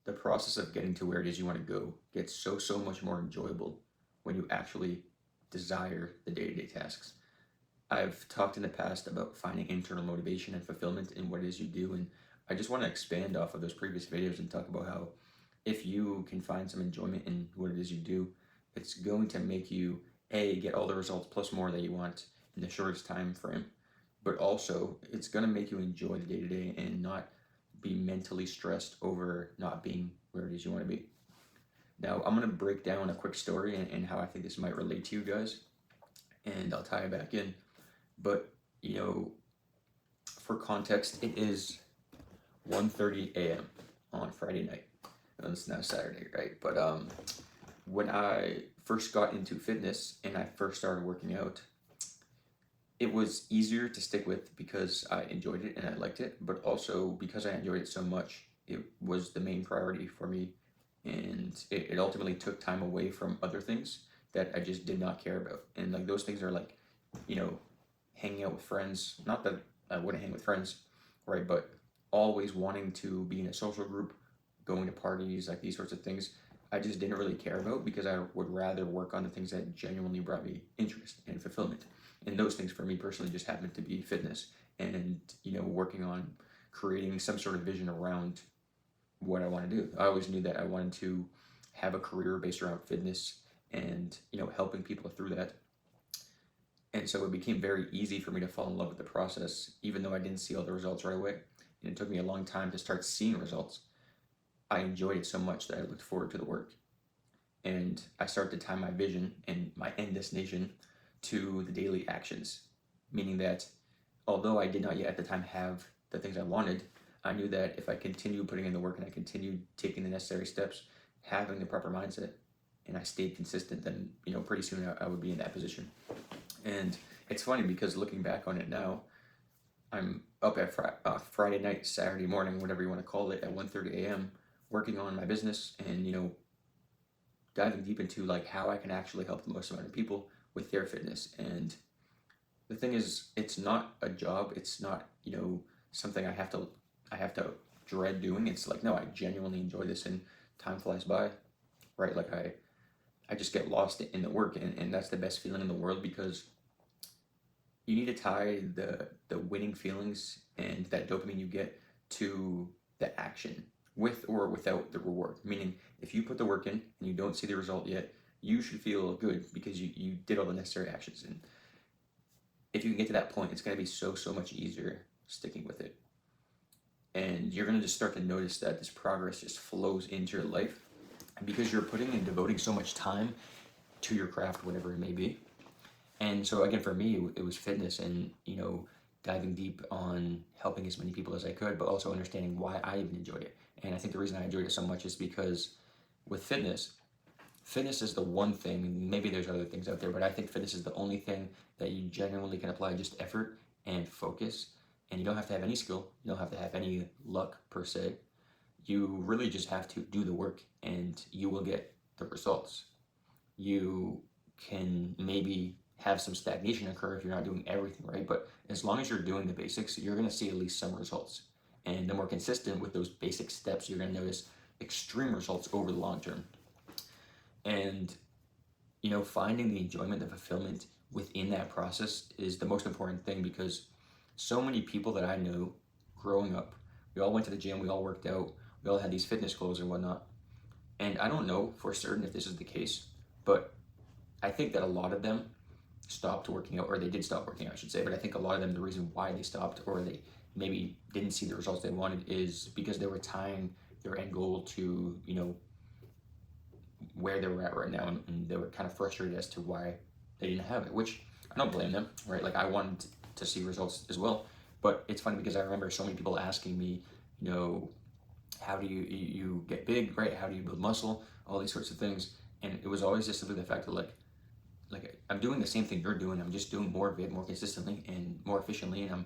the process of getting to where it is you want to go gets so much more enjoyable when you actually desire the day-to-day tasks. I've talked in the past about finding internal motivation and fulfillment in what it is you do, and I just want to expand off of those previous videos and talk about how if you can find some enjoyment in what it is you do, it's going to make you a get all the results plus more that you want in the shortest time frame, but also it's going to make you enjoy the day to day and not be mentally stressed over not being where it is you want to be. Now, I'm going to break down a quick story and how I think this might relate to you guys, and I'll tie it back in. But, you know, for context, it is 1:30 a.m. on Friday night. And it's now Saturday, right? But when I first got into fitness and I first started working out, it was easier to stick with because I enjoyed it and I liked it, but also because I enjoyed it so much, it was the main priority for me. And it ultimately took time away from other things that I just did not care about. And like those things are like, you know, hanging out with friends. Not that I wouldn't hang with friends, right? But always wanting to be in a social group, going to parties, like these sorts of things. I just didn't really care about because I would rather work on the things that genuinely brought me interest and fulfillment. And those things for me personally just happened to be fitness and, you know, working on creating some sort of vision around what I want to do. I always knew that I wanted to have a career based around fitness and, you know, helping people through that. And so it became very easy for me to fall in love with the process, even though I didn't see all the results right away. And it took me a long time to start seeing results. I enjoyed it so much that I looked forward to the work. And I started to tie my vision and my end destination to the daily actions, meaning that although I did not yet at the time have the things I wanted, I knew that if I continued putting in the work and I continued taking the necessary steps, having the proper mindset, and I stayed consistent, then, you know, pretty soon I would be in that position. And it's funny because looking back on it now, I'm up at Friday night, Saturday morning, whatever you want to call it, at 1:30 a.m. working on my business and, you know, diving deep into like how I can actually help the most amount of people with their fitness. And the thing is, it's not a job. It's not, you know, something I have to dread doing. It's like, no, I genuinely enjoy this and time flies by, right? Like I just get lost in the work, and that's the best feeling in the world because you need to tie the winning feelings and that dopamine you get to the action with or without the reward. Meaning, if you put the work in and you don't see the result yet, you should feel good because you did all the necessary actions. And if you can get to that point, it's going to be so much easier sticking with it. And you're going to just start to notice that this progress just flows into your life. And because you're putting and devoting so much time to your craft, whatever it may be. And so again, for me, it was fitness and, you know, diving deep on helping as many people as I could, but also understanding why I even enjoyed it. And I think the reason I enjoyed it so much is because with fitness is the one thing, maybe there's other things out there, but I think fitness is the only thing that you genuinely can apply just effort and focus. And you don't have to have any skill, you don't have to have any luck per se. You really just have to do the work and you will get the results. You can maybe have some stagnation occur if you're not doing everything right, but as long as you're doing the basics, you're going to see at least some results. And the more consistent with those basic steps, you're going to notice extreme results over the long term. And, you know, finding the enjoyment, the fulfillment within that process is the most important thing because so many people that I know growing up, we all went to the gym, we all worked out, we all had these fitness clothes and whatnot. And I don't know for certain if this is the case, but I think that a lot of them stopped working out, or they did stop working out, I should say. But I think a lot of them, the reason why they stopped, or they maybe didn't see the results they wanted, is because they were tying their end goal to, you know, where they were at right now, and they were kind of frustrated as to why they didn't have it. Which I don't blame them, right? Like I wanted to see results as well, but it's funny because I remember so many people asking me, you know, how do you get big, right? How do you build muscle? All these sorts of things, and it was always just simply the fact that like I'm doing the same thing you're doing. I'm just doing more of it more consistently and more efficiently, and I'm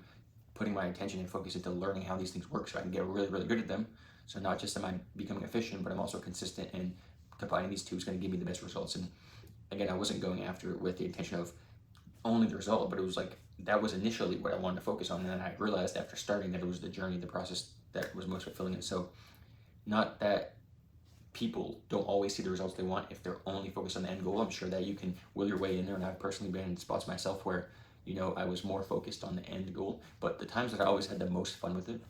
putting my attention and focus into learning how these things work so I can get really good at them. So not just am I becoming efficient, but I'm also consistent, and combining these two is going to give me the best results. And again, I wasn't going after it with the intention of only the result, but it was like that was initially what I wanted to focus on, and then I realized after starting that it was the journey, the process that was most fulfilling. And so not that people don't always see the results they want if they're only focused on the end goal. I'm sure that you can will your way in there, and I've personally been in spots myself where, I was more focused on the end goal. But the times that I always had the most fun with it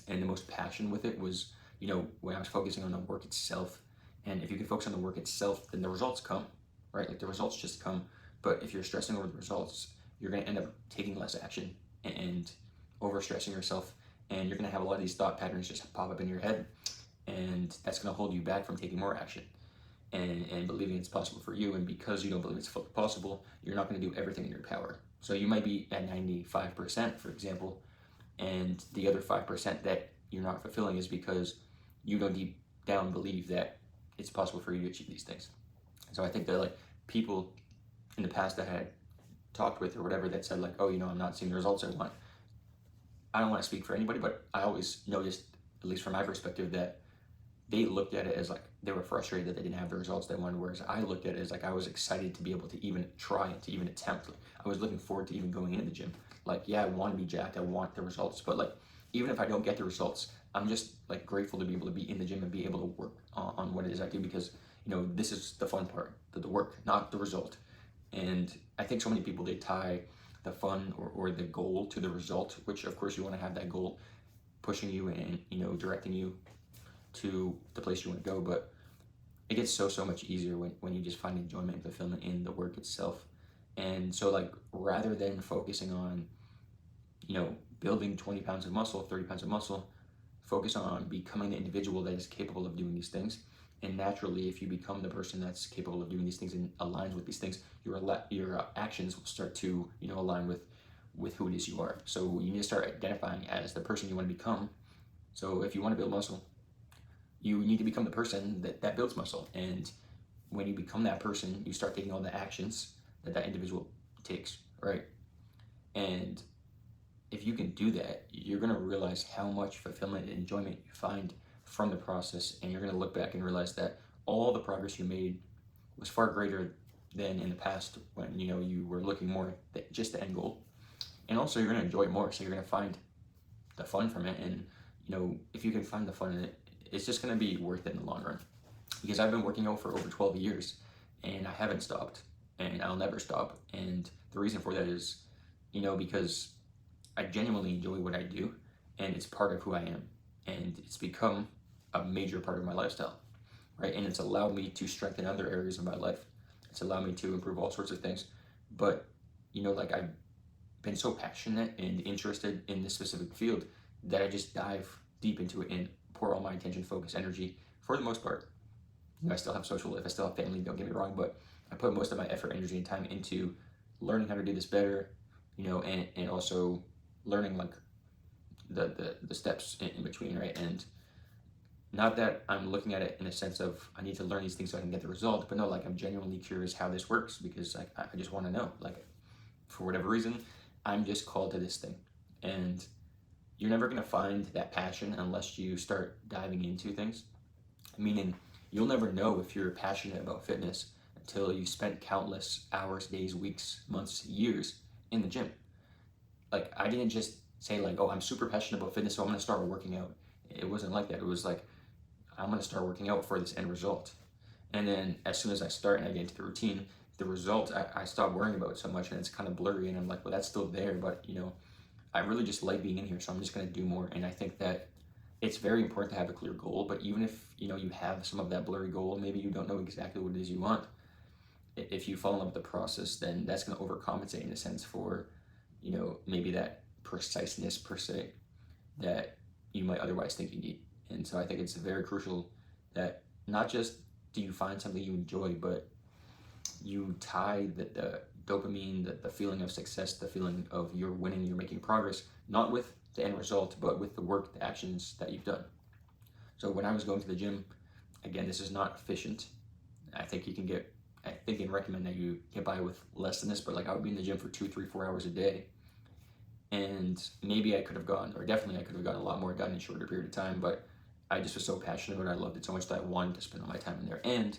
and the most passion with it was, when I was focusing on the work itself. And if you can focus on the work itself, then the results come, right? Like the results just come. But if you're stressing over the results, you're going to end up taking less action and overstressing yourself. And you're going to have a lot of these thought patterns just pop up in your head. And that's going to hold you back from taking more action and believing it's possible for you. And because you don't believe it's possible, you're not going to do everything in your power. So you might be at 95%, for example, and the other 5% that you're not fulfilling is because you don't deep down believe that it's possible for you to achieve these things. So I think that like people in the past that I had talked with or whatever that said like, oh, I'm not seeing the results I want. I don't want to speak for anybody, but I always noticed, at least from my perspective, that they looked at it as like they were frustrated that they didn't have the results they wanted, whereas I looked at it as like I was excited to be able to even try it, to even attempt. Like, I was looking forward to even going into the gym. Like, yeah, I want to be jacked, I want the results, but like even if I don't get the results, I'm just like grateful to be able to be in the gym and be able to work on what it is I do, because this is the fun part, the work, not the result. And I think so many people, they tie the fun or the goal to the result, which of course you want to have that goal pushing you and directing you to the place you want to go, but it gets so much easier when you just find enjoyment and fulfillment in the work itself. And so like rather than focusing on building 20 pounds of muscle, 30 pounds of muscle, focus on becoming the individual that is capable of doing these things. And naturally, if you become the person that's capable of doing these things and aligns with these things, your actions will start to align with who it is you are. So you need to start identifying as the person you want to become. So if you want to build muscle, you need to become the person that builds muscle. And when you become that person, you start taking all the actions that individual takes, right? And if you can do that, you're going to realize how much fulfillment and enjoyment you find from the process. And you're going to look back and realize that all the progress you made was far greater than in the past when, you were looking more at just the end goal. And also you're going to enjoy it more. So you're going to find the fun from it. And, if you can find the fun in it, it's just going to be worth it in the long run. Because I've been working out for over 12 years and I haven't stopped and I'll never stop. And the reason for that is, because I genuinely enjoy what I do and it's part of who I am. And it's become a major part of my lifestyle, right? And it's allowed me to strengthen other areas of my life. It's allowed me to improve all sorts of things. But, like I've been so passionate and interested in this specific field that I just dive deep into it and pour all my attention, focus, energy for the most part. I still have social life, I still have family, don't get me wrong, but I put most of my effort, energy, and time into learning how to do this better, and also learning like the steps in between, right? And not that I'm looking at it in a sense of I need to learn these things so I can get the result, but no, like I'm genuinely curious how this works because like I just want to know, like for whatever reason, I'm just called to this thing. And you're never going to find that passion unless you start diving into things. Meaning, you'll never know if you're passionate about fitness until you've spent countless hours, days, weeks, months, years in the gym. Like, I didn't just say like, oh, I'm super passionate about fitness, so I'm going to start working out. It wasn't like that. It was like, I'm going to start working out for this end result. And then as soon as I start and I get into the routine, the result, I stop worrying about it so much and it's kind of blurry. And I'm like, well, that's still there, but I really just like being in here, so I'm just going to do more. And I think that it's very important to have a clear goal, but even if you have some of that blurry goal, maybe you don't know exactly what it is you want, if you fall in love with the process, then that's going to overcompensate in a sense for maybe that preciseness per se that you might otherwise think you need. And so I think it's very crucial that not just do you find something you enjoy, but you tie the dopamine, the feeling of success, the feeling of you're winning, you're making progress, not with the end result, but with the work, the actions that you've done. So when I was going to the gym, again, this is not efficient. I think and recommend that you get by with less than this, but like I would be in the gym for 2, 3, 4 hours a day. And maybe I could have gone, or definitely I could have gotten a lot more done in a shorter period of time, but I just was so passionate about it. I loved it so much that I wanted to spend all my time in there. And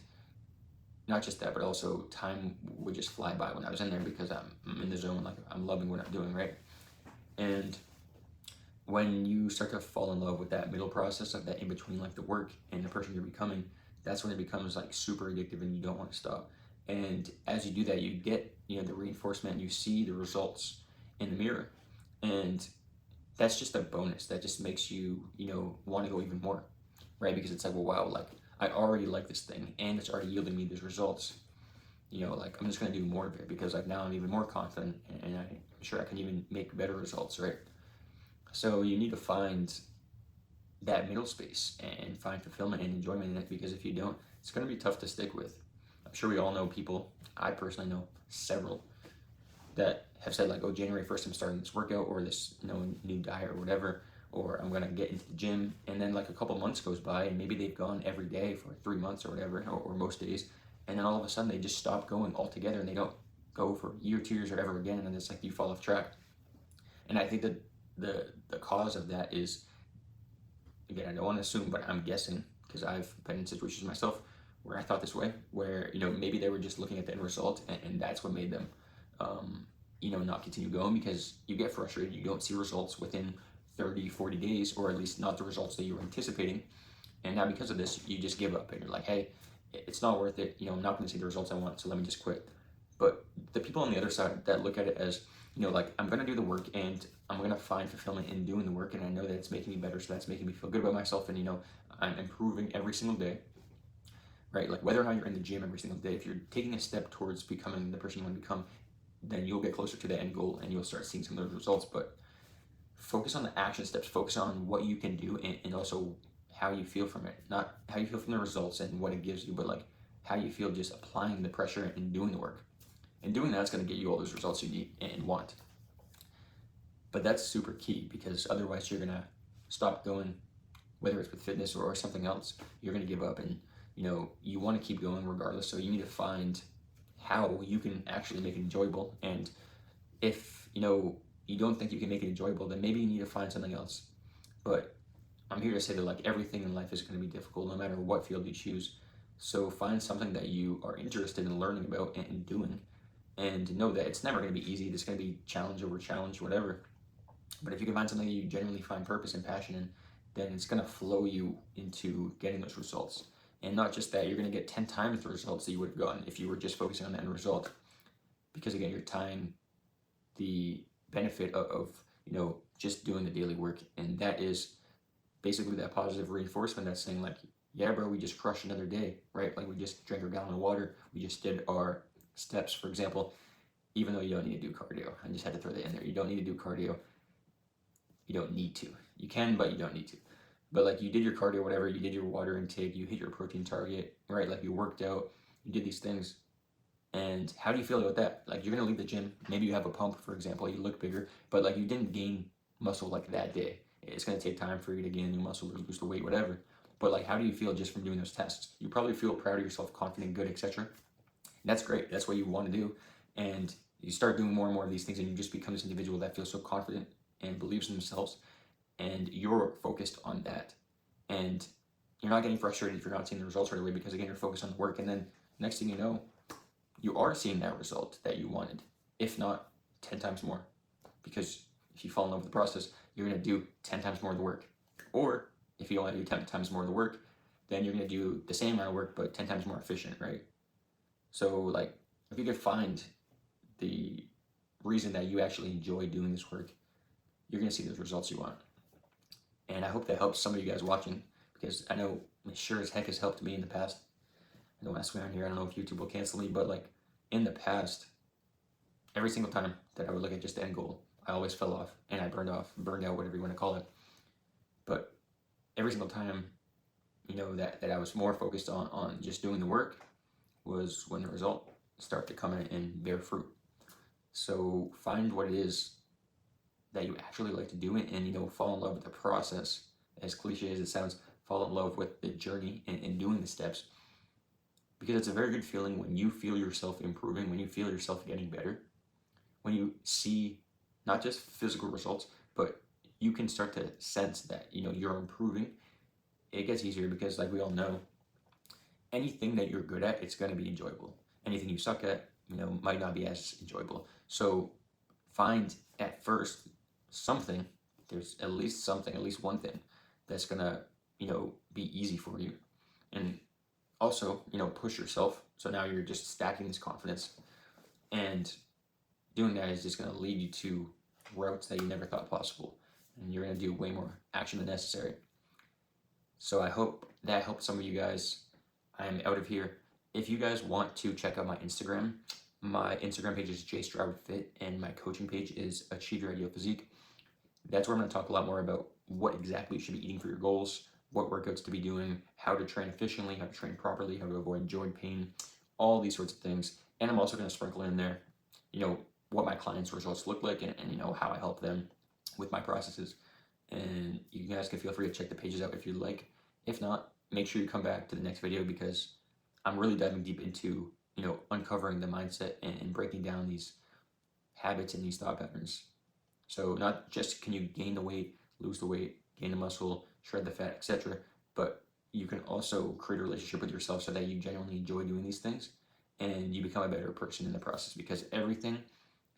not just that, but also time would just fly by when I was in there because I'm in the zone, like I'm loving what I'm doing, right? And when you start to fall in love with that middle process of that in between, like the work and the person you're becoming, that's when it becomes like super addictive and you don't want to stop. And as you do that, you get, the reinforcement, you see the results in the mirror. And that's just a bonus. That just makes you, want to go even more, right? Because it's like, well, wow, like I already like this thing and it's already yielding me these results. Like I'm just going to do more of it because like now I'm even more confident and I'm sure I can even make better results, right? So you need to find that middle space and find fulfillment and enjoyment in it, because if you don't, it's going to be tough to stick with. I'm sure we all know people, I personally know several, that have said like, oh, January 1st I'm starting this workout or this new diet or whatever, or I'm going to get into the gym, and then like a couple months goes by and maybe they've gone every day for 3 months or whatever, or most days, and then all of a sudden they just stop going altogether and they don't go for a year, 2 years, or whatever again, and then it's like you fall off track. And I think that the cause of that is, again, I don't want to assume, but I'm guessing because I've been in situations myself where I thought this way, where maybe they were just looking at the end result, and that's what made them, not continue going, because you get frustrated, you don't see results within 30, 40 days, or at least not the results that you were anticipating, and now because of this, you just give up, and you're like, hey, it's not worth it. I'm not going to see the results I want, so let me just quit. But the people on the other side that look at it as, like, I'm going to do the work and I'm going to find fulfillment in doing the work, and I know that it's making me better, so that's making me feel good about myself, and I'm improving every single day, right? Like whether or not you're in the gym every single day, if you're taking a step towards becoming the person you want to become, then you'll get closer to the end goal and you'll start seeing some of those results. But focus on the action steps, focus on what you can do, and also how you feel from it, not how you feel from the results and what it gives you, but like how you feel just applying the pressure and doing the work. And doing that's going to get you all those results you need and want. But that's super key, because otherwise you're going to stop going, whether it's with fitness or something else. You're going to give up, and you want to keep going regardless. So you need to find how you can actually make it enjoyable. And if you don't think you can make it enjoyable, then maybe you need to find something else. But I'm here to say that like everything in life is going to be difficult no matter what field you choose. So find something that you are interested in learning about and doing, and know that it's never going to be easy. There's going to be challenge over challenge, whatever. But if you can find something that you genuinely find purpose and passion in, then it's going to flow you into getting those results. And not just that, you're going to get 10 times the results that you would have gotten if you were just focusing on the end result. Because again, you're tying the benefit of just doing the daily work, and that is basically that positive reinforcement that's saying like, yeah, bro, we just crushed another day, right? Like we just drank our gallon of water, we just did our steps, for example. Even though you don't need to do cardio, I just had to throw that in there. You don't need to do cardio. You don't need to. You can, but you don't need to. But like you did your cardio, whatever, you did your water intake, you hit your protein target, right? Like you worked out, you did these things. And how do you feel about that? Like you're gonna leave the gym, maybe you have a pump, for example, you look bigger, but like you didn't gain muscle like that day. It's gonna take time for you to gain new muscle or lose the weight, whatever. But like, how do you feel just from doing those tests? You probably feel proud of yourself, confident, good, etc. That's great. That's what you want to do. And you start doing more and more of these things, and you just become this individual that feels so confident and believes in themselves, and you're focused on that. And you're not getting frustrated if you're not seeing the results right away, because again, you're focused on the work. And then next thing you know, you are seeing that result that you wanted, if not 10 times more. Because if you fall in love with the process, you're going to do 10 times more of the work. Or if you only do 10 times more of the work, then you're going to do the same amount of work, but 10 times more efficient, right? So like, if you could find the reason that you actually enjoy doing this work, you're going to see those results you want. And I hope that helps some of you guys watching, because I know it sure as heck has helped me in the past. I don't want to swear on here. I don't know if YouTube will cancel me, but like in the past, every single time that I would look at just the end goal, I always fell off and I burned out, whatever you want to call it. But every single time, that I was more focused on just doing the work was when the result started to come in and bear fruit. So find what it is that you actually like to do, and fall in love with the process. As cliche as it sounds, fall in love with the journey and doing the steps, because it's a very good feeling when you feel yourself improving, when you feel yourself getting better, when you see not just physical results, but you can start to sense that you're improving. It gets easier, because like we all know, anything that you're good at, it's going to be enjoyable. Anything you suck at, might not be as enjoyable. So find at first something, there's at least one thing that's going to be easy for you. And also, push yourself. So now you're just stacking this confidence, and doing that is just going to lead you to routes that you never thought possible, and you're going to do way more action than necessary. So I hope that helped some of you guys. I'm out of here. If you guys want to check out my Instagram page is JStroudFit, and my coaching page is Achieve Your Ideal Physique. That's where I'm going to talk a lot more about what exactly you should be eating for your goals, what workouts to be doing, how to train efficiently, how to train properly, how to avoid joint pain, all these sorts of things. And I'm also going to sprinkle in there, what my clients' results look like, and how I help them with my processes. And you guys can feel free to check the pages out if you'd like. If not, make sure you come back to the next video, because I'm really diving deep into uncovering the mindset and breaking down these habits and these thought patterns. So not just can you gain the weight, lose the weight, gain the muscle, shred the fat, etc., but you can also create a relationship with yourself so that you genuinely enjoy doing these things, and you become a better person in the process, because everything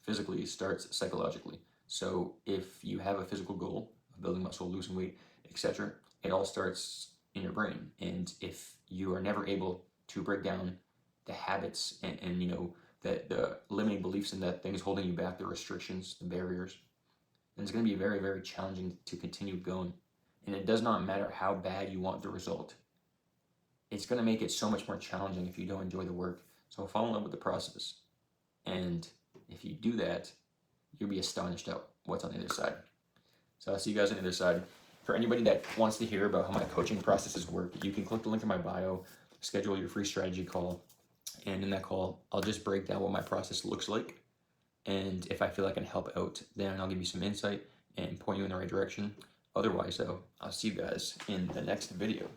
physically starts psychologically. So if you have a physical goal of building muscle, losing weight, etc., it all starts in your brain. And if you are never able to break down the habits and the limiting beliefs and the things holding you back, the restrictions, the barriers, then it's going to be very, very challenging to continue going. And it does not matter how bad you want the result. It's going to make it so much more challenging if you don't enjoy the work. So fall in love with the process. And if you do that, you'll be astonished at what's on the other side. So I'll see you guys on the other side. For anybody that wants to hear about how my coaching processes work, you can click the link in my bio, schedule your free strategy call. And in that call, I'll just break down what my process looks like. And if I feel I can help out, then I'll give you some insight and point you in the right direction. Otherwise, though, I'll see you guys in the next video.